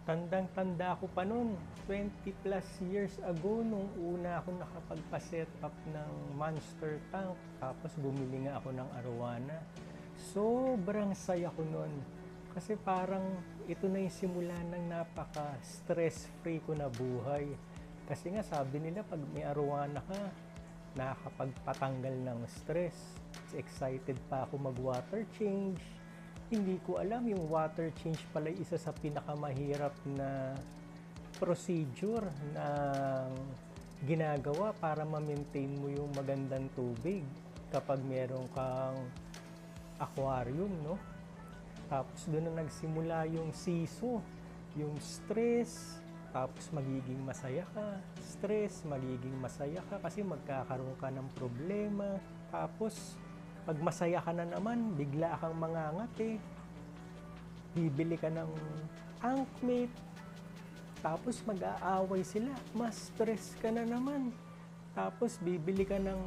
Tandang-tanda ko pa nun, 20 plus years ago nung una ako nakapagpa-set up ng monster tank, tapos bumili nga ako ng arwana. Sobrang saya ko nun. Kasi parang ito na yung simula ng napaka-stress-free ko na buhay. Kasi nga sabi nila pag may arwana ka, nakakapagpatanggal ng stress. Excited pa ako mag-water change. Hindi ko alam yung water change pala isa sa pinakamahirap na procedure na ginagawa para ma-maintain mo yung magandang tubig kapag meron kang aquarium, no? Tapos doon na nagsimula yung siso, yung stress, tapos magiging masaya ka, stress, magiging masaya ka kasi magkakaroon ka ng problema, tapos pag masaya ka na naman, bigla kang mangangati. Bibili ka ng tankmate. Tapos mag-aaway sila. Mas stress ka na naman. Tapos bibili ka ng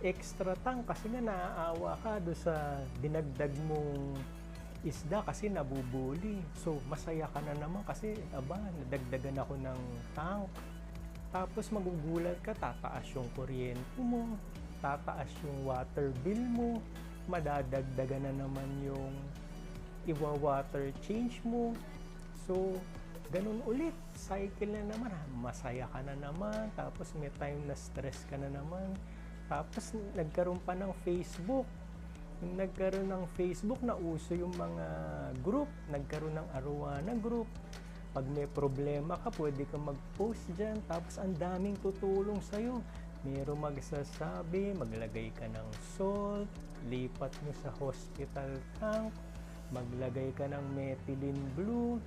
extra tank kasi nga naaawa ka doon sa dinagdag mong isda kasi nabubuli. So masaya ka na naman kasi nadagdagan ako ng tank. Tapos magugulat ka, tataas yung kuryente mo, tataas yung water bill mo, madadagdagan na naman yung iwa-water change mo. So, ganun ulit. Cycle na naman. Masaya ka na naman. Tapos may time na stress ka na naman. Tapos nagkaroon pa ng Facebook. Yung nagkaroon ng Facebook, nauso yung mga group. Nagkaroon ng arwana group. Pag may problema ka, pwede ka mag-post dyan. Tapos ang daming tutulong sa'yo. Mayroong magsasabi, maglagay ka ng salt, lipat mo sa hospital tank, maglagay ka ng methylene blue.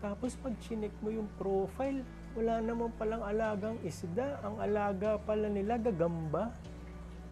Tapos pag chinek mo yung profile, wala naman palang alagang isda. Ang alaga pala nila gagamba.